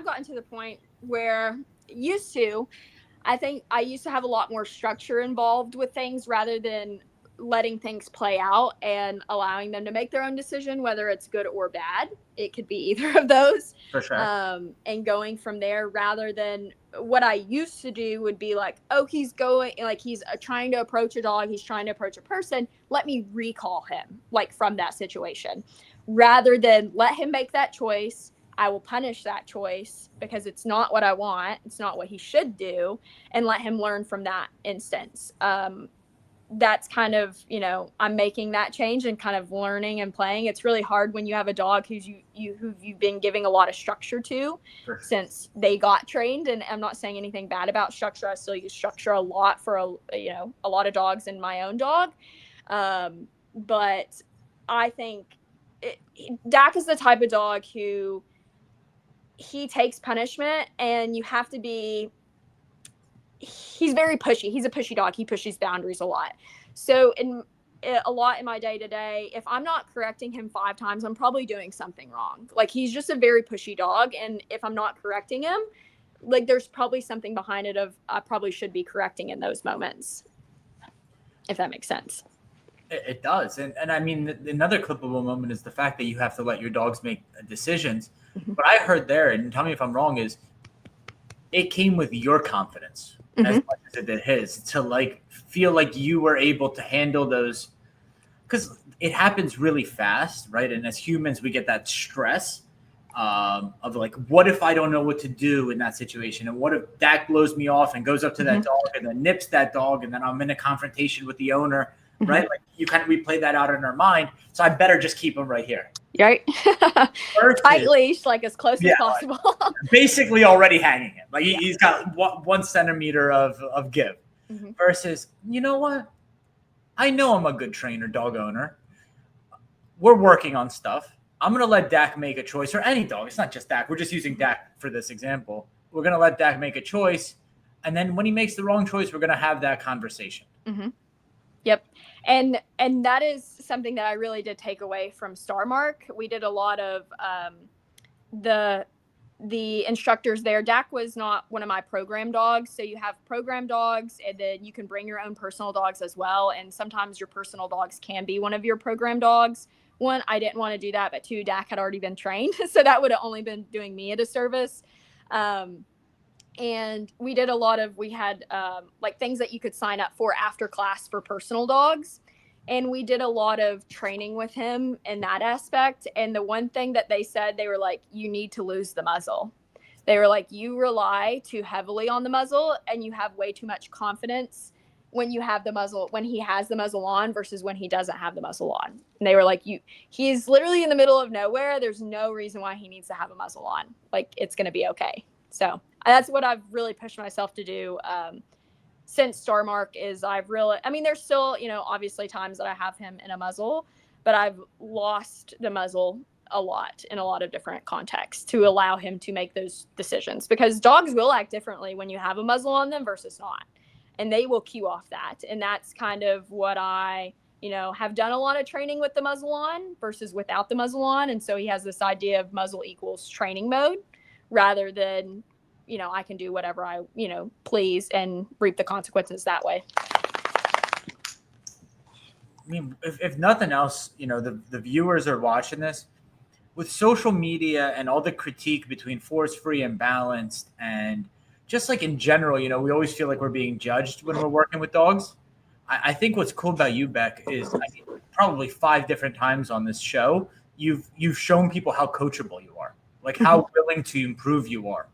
gotten to the point where I think I used to have a lot more structure involved with things rather than letting things play out and allowing them to make their own decision, whether it's good or bad. It could be either of those. For sure. And going from there, rather than what I used to do would be like, oh, he's trying to approach a dog, he's trying to approach a person, let me recall him like from that situation, rather than let him make that choice. I will punish that choice because it's not what I want, it's not what he should do, and let him learn from that instance. That's kind of, I'm making that change and kind of learning and playing. It's really hard when you have a dog who you've been giving a lot of structure to since they got trained. And I'm not saying anything bad about structure. I still use structure a lot for a lot of dogs and my own dog. But I think Dak is the type of dog who he takes punishment, and you have to be. He's very pushy. He's a pushy dog. He pushes boundaries a lot. So in my day to day, if I'm not correcting him 5 times, I'm probably doing something wrong. Like, he's just a very pushy dog. And if I'm not correcting him, like, there's probably something behind it of I probably should be correcting in those moments, if that makes sense. It does. And I mean, another clippable moment is the fact that you have to let your dogs make decisions. Mm-hmm. What I heard there, and tell me if I'm wrong, is it came with your confidence. Mm-hmm. As much as it did his, to like feel like you were able to handle those, because it happens really fast, right? And as humans, we get that stress of like, what if I don't know what to do in that situation? And what if Dak blows me off and goes up to that dog and then nips that dog, and then I'm in a confrontation with the owner, right? Like, you kind of replay that out in our mind. So I better just keep him right here. Right. Tight leash, like as close as possible. Basically already hanging him. Like he's got 1 centimeter of give. Mm-hmm. Versus, you know what? I know I'm a good trainer, dog owner. We're working on stuff. I'm going to let Dak make a choice, or any dog. It's not just Dak. We're just using Dak for this example. We're going to let Dak make a choice. And then when he makes the wrong choice, we're going to have that conversation. Mm-hmm. Yep. And that is something that I really did take away from Starmark. We did a lot of the instructors there. Dak was not one of my program dogs. So you have program dogs, and then you can bring your own personal dogs as well. And sometimes your personal dogs can be one of your program dogs. 1, I didn't want to do that, but 2, Dak had already been trained. So that would have only been doing me a disservice. And we did we had like things that you could sign up for after class for personal dogs. And we did a lot of training with him in that aspect. And the one thing that they said, they were like, you need to lose the muzzle. They were like, you rely too heavily on the muzzle, and you have way too much confidence when you have the muzzle, when he has the muzzle on versus when he doesn't have the muzzle on. And they were like, he's literally in the middle of nowhere. There's no reason why he needs to have a muzzle on. Like, it's going to be okay. So that's what I've really pushed myself to do since Starmark. Is there's still, obviously times that I have him in a muzzle, but I've lost the muzzle a lot in a lot of different contexts to allow him to make those decisions, because dogs will act differently when you have a muzzle on them versus not. And they will cue off that. And that's kind of what I, have done a lot of training with the muzzle on versus without the muzzle on. And so he has this idea of muzzle equals training mode, rather than, I can do whatever I, please and reap the consequences that way. I mean, if nothing else, the viewers are watching this with social media and all the critique between force-free and balanced, and just like in general, we always feel like we're being judged when we're working with dogs. I think what's cool about you, Beck, is probably 5 different times on this show, you've shown people how coachable you are, like how willing to improve you are.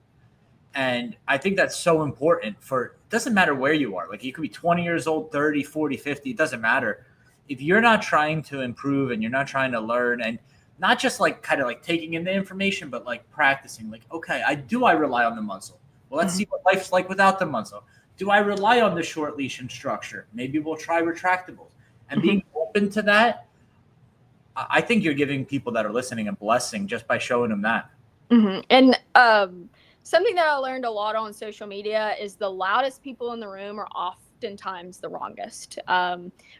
And I think that's so important it doesn't matter where you are. Like, you could be 20 years old, 30, 40, 50, it doesn't matter. If you're not trying to improve and you're not trying to learn, and not just like kind of like taking in the information, but like practicing, like, okay, I rely on the muzzle. Well, let's see what life's like without the muzzle. Do I rely on the short leash and structure? Maybe we'll try retractables. And being open to that, I think you're giving people that are listening a blessing just by showing them that. Mm-hmm. And something that I learned a lot on social media is the loudest people in the room are oftentimes the wrongest.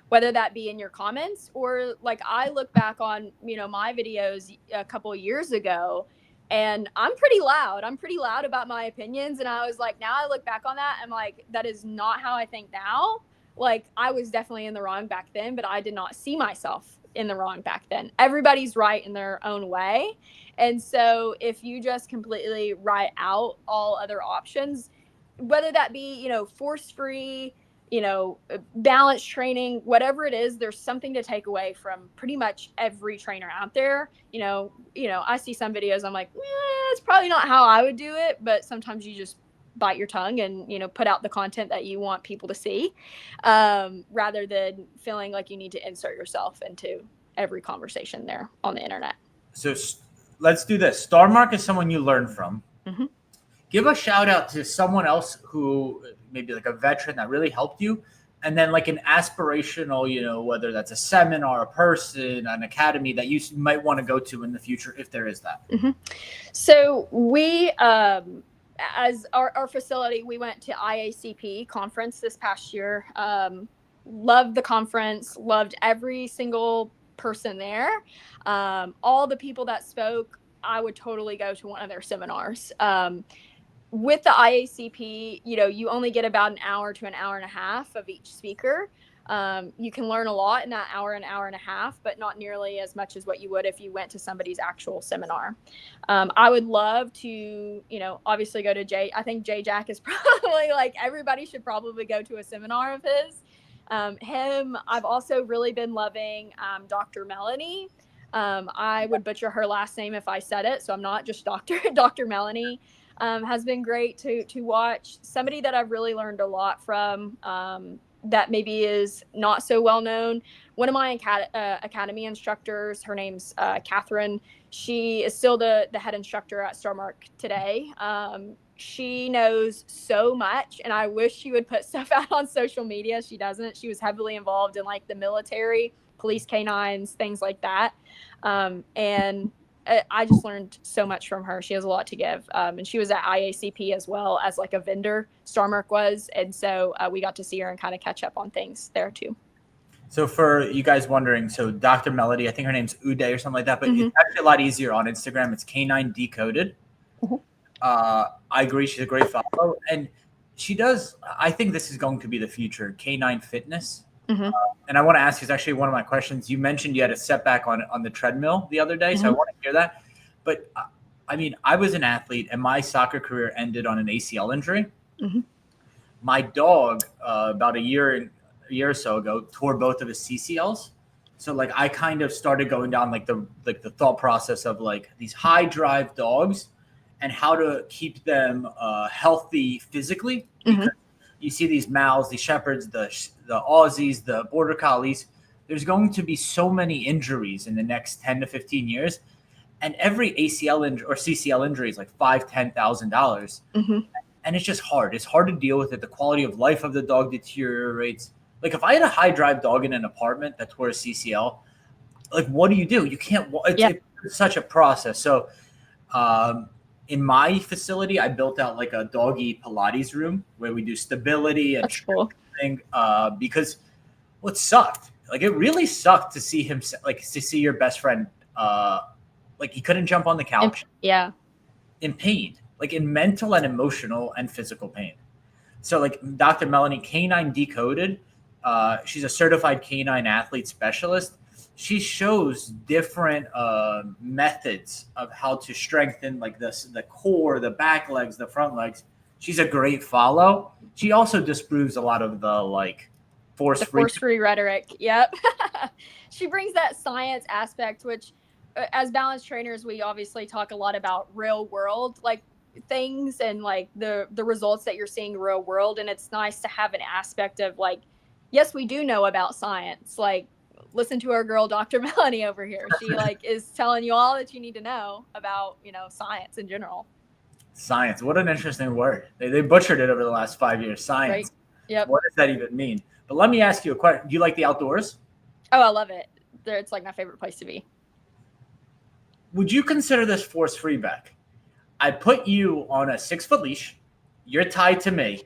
Whether that be in your comments, or like, I look back on, my videos a couple of years ago, and I'm pretty loud. I'm pretty loud about my opinions. And I was like, now I look back on that, I'm like, that is not how I think now. like I was definitely in the wrong back then, but I did not see myself in the wrong back then. Everybody's right in their own way. And so if you just completely write out all other options, whether that be, force free, balance training, whatever it is, there's something to take away from pretty much every trainer out there. I see some videos, I'm like, it's probably not how I would do it, but sometimes you just bite your tongue and, put out the content that you want people to see, rather than feeling like you need to insert yourself into every conversation there on the internet. So let's do this. Starmark is someone you learn from. Mm-hmm. Give a shout out to someone else who maybe like a veteran that really helped you. And then like an aspirational, whether that's a seminar, a person, an academy that you might want to go to in the future, if there is that. Mm-hmm. So we, as our facility, we went to IACP conference this past year. Loved the conference, loved every single person there. All the people that spoke, I would totally go to one of their seminars. With the IACP, you only get about an hour to an hour and a half of each speaker. You can learn a lot in that hour and a half, but not nearly as much as what you would if you went to somebody's actual seminar. I would love to, obviously go to Jay. I think Jay Jack is probably like everybody should probably go to a seminar of his. Him, I've also really been loving Dr. Melanie. I would butcher her last name if I said it, so I'm not just Dr. Melanie. Has been great to watch. Somebody that I've really learned a lot from, that maybe is not so well known. One of my academy instructors, her name's Catherine. She is still the head instructor at Starmark today. She knows so much, and I wish she would put stuff out on social media. She doesn't. She was heavily involved in like the military, police canines, things like that. And I just learned so much from her. She has a lot to give. And she was at IACP as well as like a vendor, Starmark was. And so we got to see her and kind of catch up on things there too. So for you guys wondering, so Dr. Melody, I think her name's Uday or something like that, but It's actually a lot easier on Instagram. It's Canine Decoded. Mm-hmm. I agree. She's a great follow. And she does, I think this is going to be the future, canine fitness. Mm-hmm. And I want to ask you, it's actually one of my questions. You mentioned you had a setback on the treadmill the other day, so I want to hear that. But I mean, I was an athlete, and my soccer career ended on an ACL injury. Mm-hmm. My dog, about a year or so ago, tore both of his CCLs. So like, I kind of started going down like the thought process of like these high drive dogs and how to keep them healthy physically. Mm-hmm. Because you see these Mals, these Shepherds, the Aussies, the Border Collies. There's going to be so many injuries in the next 10 to 15 years. And every ACL or CCL injury is like $5,000, $10,000. Mm-hmm. And it's just hard. It's hard to deal with it. The quality of life of the dog deteriorates. Like if I had a high drive dog in an apartment that tore a CCL, like what do? You can't. It's such a process. So in my facility, I built out like a doggy Pilates room where we do stability and thing, because what sucked, like it really sucked to see him, like to see your best friend, like he couldn't jump on the couch. In pain, like in mental and emotional and physical pain. So like Dr. Melanie, Canine Decoded, she's a certified canine athlete specialist. She shows different methods of how to strengthen like the core, the back legs, the front legs. She's a great follow. She also disproves a lot of the like force-free rhetoric. Yep. She brings that science aspect, which as balance trainers, we obviously talk a lot about real world like things and like the results that you're seeing real world. And it's nice to have an aspect of like, yes, we do know about science. Like, listen to our girl, Dr. Melanie over here. She like is telling you all that you need to know about, science in general. Science. What an interesting word. They butchered it over the last 5 years. Science. Right. Yep. What does that even mean? But let me ask you a question. Do you like the outdoors? Oh, I love it. It's like my favorite place to be. Would you consider this force-free, Beck? I put you on a 6-foot leash. You're tied to me.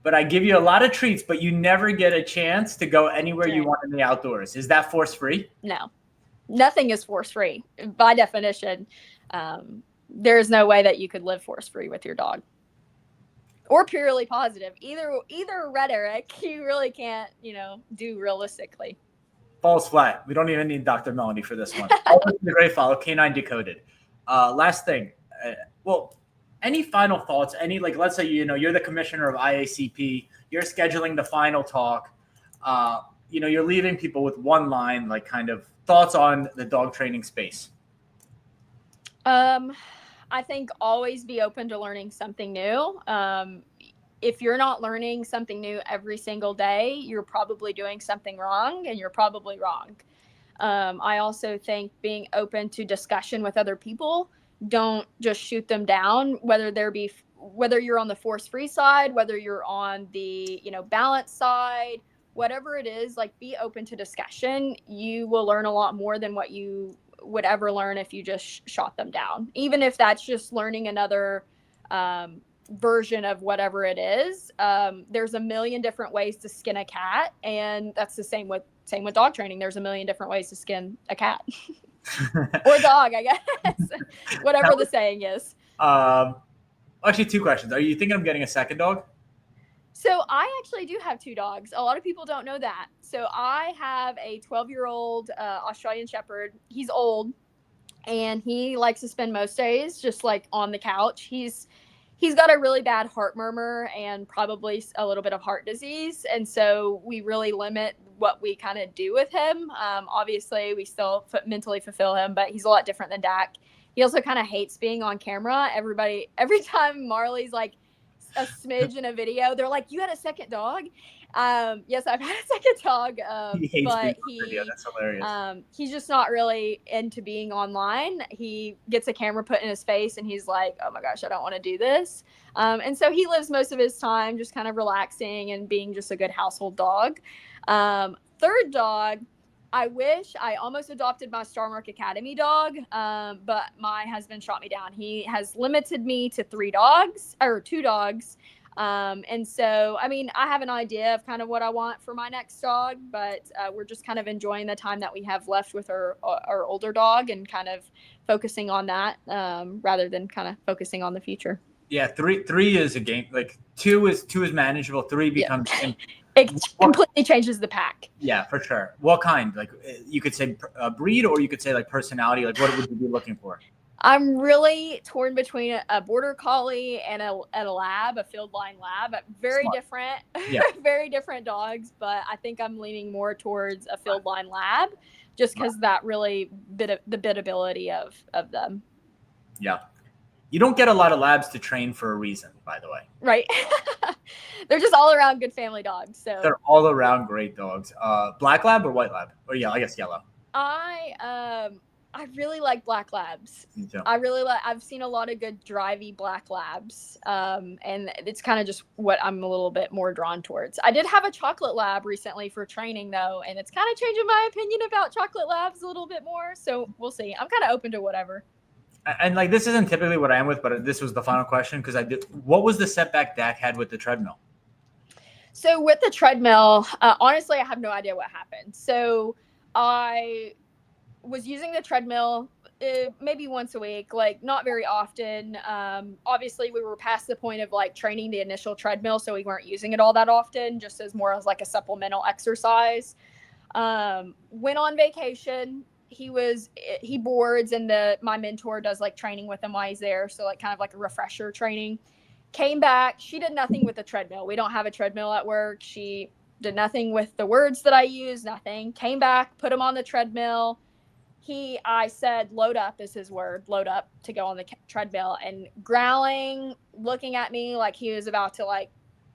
But I give you a lot of treats, but you never get a chance to go anywhere you want in the outdoors. Is that force-free? No. Nothing is force-free. By definition, there's no way that you could live force-free with your dog. or purely positive. Either rhetoric, you really can't, do realistically. Falls flat. We don't even need Dr. Melanie for this one. Always a great follow. Canine Decoded. Last thing. Well, any final thoughts? Any, like, let's say, you're the commissioner of IACP. You're scheduling the final talk. You're leaving people with one line, like, kind of thoughts on the dog training space. I think always be open to learning something new. If you're not learning something new every single day, you're probably doing something wrong, and you're probably wrong. I also think being open to discussion with other people. Don't just shoot them down, whether you're on the force-free side, whether you're on the, balance side, whatever it is, like, be open to discussion. You will learn a lot more than what you would ever learn if you just shot them down. Even if that's just learning another version of whatever it is. There's a million different ways to skin a cat, and that's the same with dog training. There's a million different ways to skin a cat or dog, I guess. Whatever the saying is. Actually, 2 questions. Are you thinking of getting a second dog? So I actually do have 2 dogs. A lot of people don't know that. So I have a 12-year-old Australian Shepherd. He's old, and he likes to spend most days just like on the couch. He's got a really bad heart murmur and probably a little bit of heart disease. And so we really limit what we kind of do with him. Obviously, we still mentally fulfill him, but he's a lot different than Dak. He also kind of hates being on camera. Every time Marley's like a smidge in a video, they're like, "You had a second dog?" Yes, I've had a second dog. He hates being on video. That's hilarious. He's just not really into being online. He gets a camera put in his face, and he's like, "Oh my gosh, I don't want to do this." And so he lives most of his time just kind of relaxing and being just a good household dog. Third dog, I wish I almost adopted my Starmark Academy dog, but my husband shot me down. He has limited me to 2 dogs. And so, I mean, I have an idea of kind of what I want for my next dog, but we're just kind of enjoying the time that we have left with our older dog and kind of focusing on that rather than kind of focusing on the future. Yeah, three is a game. Like two is manageable. 3 becomes it completely changes the pack. Yeah, for sure. What kind? Like, you could say breed, or you could say like personality. Like, what would you be looking for? I'm really torn between a border collie and a lab, a field line lab. Very Smart. Different, yeah. Very different dogs, but I think I'm leaning more towards a field line lab, just because that really the biddability of them. Yeah. You don't get a lot of labs to train for a reason, by the way. Right. They're just all around good family dogs. So they're all around great dogs. Black lab or white lab? Or yeah, I guess yellow. I really like black labs. Me too. I've seen a lot of good drivey black labs. And it's kind of just what I'm a little bit more drawn towards. I did have a chocolate lab recently for training though, and it's kind of changing my opinion about chocolate labs a little bit more. So we'll see. I'm kind of open to whatever. And like, this isn't typically what I am with, but this was the final question because what was the setback Dak had with the treadmill? So with the treadmill, honestly, I have no idea what happened. So I was using the treadmill maybe once a week, like not very often. Obviously, we were past the point of like training the initial treadmill, so we weren't using it all that often, just as more as like a supplemental exercise. Went on vacation. He boards, and my mentor does like training with him while he's there. So like kind of like a refresher training. Came back. She did nothing with the treadmill. We don't have a treadmill at work. She did nothing with the words that I use, nothing. Came back, put him on the treadmill. I said, load up is his word, load up to go on the treadmill, and growling, looking at me like he was about to like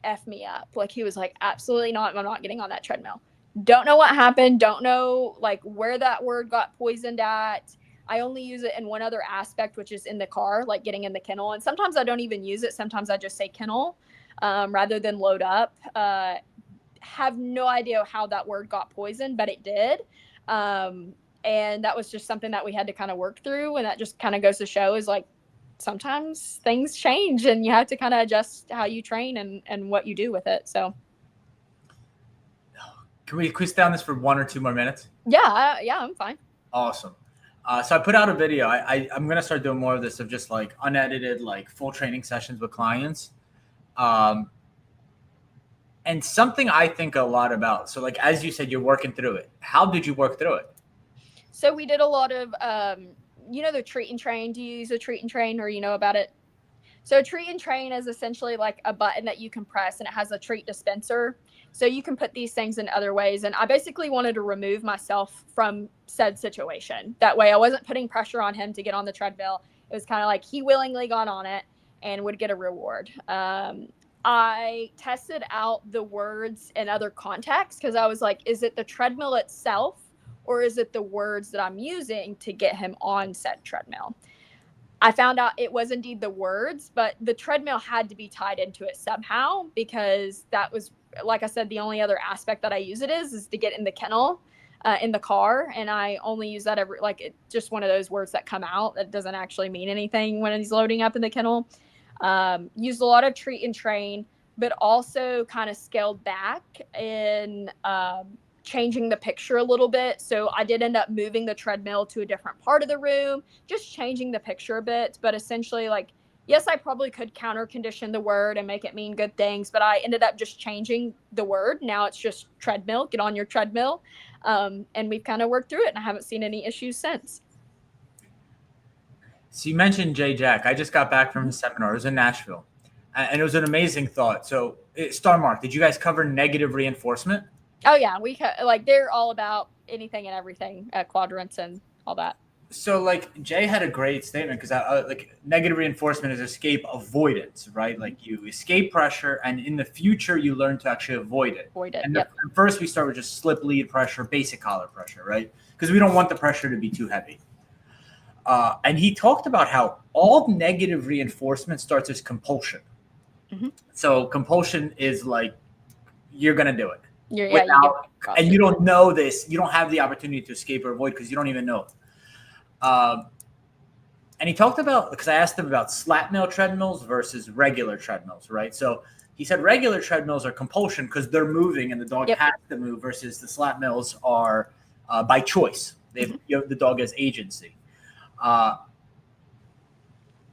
F me up. Like he was like, absolutely not. I'm not getting on that treadmill. Don't know what happened. Don't know like where that word got poisoned at. I only use it in one other aspect, which is in the car, like getting in the kennel. And sometimes I don't even use it. Sometimes I just say kennel rather than load up. Have no idea how that word got poisoned, but it did. And that was just something that we had to kind of work through. And that just kind of goes to show is like, sometimes things change and you have to kind of adjust how you train and what you do with it. So. Can we stay on this for 1 or 2 more minutes? Yeah, I'm fine. Awesome. So I put out a video. I'm going to start doing more of this of just like unedited, like full training sessions with clients. And something I think a lot about. So like, as you said, you're working through it. How did you work through it? So we did a lot of, the treat and train. Do you use a treat and train, or you know about it? So treat and train is essentially like a button that you can press, and it has a treat dispenser. So you can put these things in other ways. And I basically wanted to remove myself from said situation. That way I wasn't putting pressure on him to get on the treadmill. It was kind of like he willingly got on it and would get a reward. I tested out the words in other contexts because I was like, is it the treadmill itself, or is it the words that I'm using to get him on said treadmill? I found out it was indeed the words, but the treadmill had to be tied into it somehow, because that was, like I said, the only other aspect that I use it is to get in the kennel, in the car. And I only use that every, like, it's just one of those words that come out that doesn't actually mean anything when he's loading up in the kennel. Used a lot of treat and train, but also kind of scaled back in changing the picture a little bit. So I did end up moving the treadmill to a different part of the room, just changing the picture a bit. But essentially, like, yes, I probably could counter condition the word and make it mean good things, but I ended up just changing the word. Now it's just treadmill, get on your treadmill. And we've kind of worked through it, and I haven't seen any issues since. So you mentioned Jay Jack. I just got back from his seminar. It was in Nashville, and it was an amazing thought. So Starmark, did you guys cover negative reinforcement? Oh yeah, they're all about anything and everything, quadrants and all that. So like Jay had a great statement, because like negative reinforcement is escape avoidance, right? Like you escape pressure, and in the future you learn to actually avoid it. And yep. First we start with just slip lead pressure, basic collar pressure, right? Because we don't want the pressure to be too heavy. And he talked about how all negative reinforcement starts as compulsion. Mm-hmm. So compulsion is like, you're going to do it. And you don't know this. You don't have the opportunity to escape or avoid because you don't even know it. And he talked about, because I asked him about slat mill treadmills versus regular treadmills, right? So he said regular treadmills are compulsion because they're moving and the dog has to move, versus the slat mills are by choice. The dog has agency. So I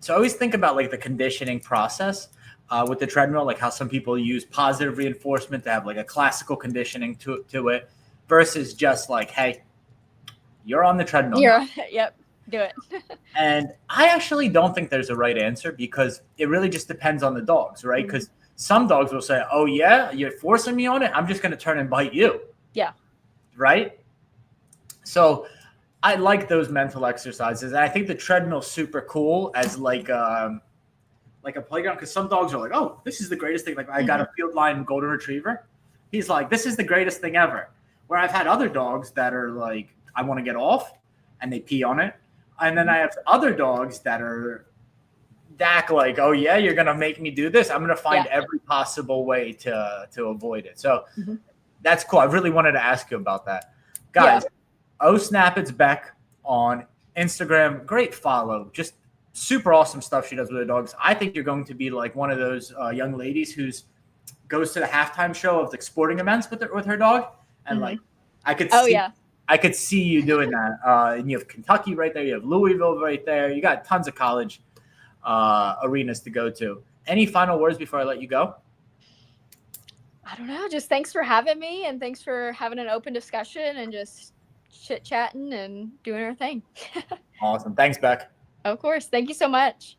always think about like the conditioning process with the treadmill, like how some people use positive reinforcement to have like a classical conditioning to it, versus just like, hey, you're on the treadmill. Yep, do it. And I actually don't think there's a right answer, because it really just depends on the dogs, right? Because some dogs will say, oh yeah, you're forcing me on it, I'm just going to turn and bite you. Yeah. Right? So I like those mental exercises. And I think the treadmill's super cool as like a playground, because some dogs are like, oh, this is the greatest thing. Like I got a field line golden retriever. He's like, this is the greatest thing ever. Where I've had other dogs that are like, I want to get off, and they pee on it. And then I have other dogs that are like, oh yeah, you're going to make me do this. I'm going to find every possible way to avoid it. So that's cool. I really wanted to ask you about that. Guys, Oh Snap, it's Beck on Instagram. Great follow. Just super awesome stuff she does with her dogs. I think you're going to be like one of those young ladies who's goes to the halftime show of the sporting events with her dog. And like, I could see you doing that. And you have Kentucky right there. You have Louisville right there. You got tons of college arenas to go to. Any final words before I let you go? I don't know. Just thanks for having me, and thanks for having an open discussion and just chit-chatting and doing our thing. Awesome. Thanks, Beck. Of course. Thank you so much.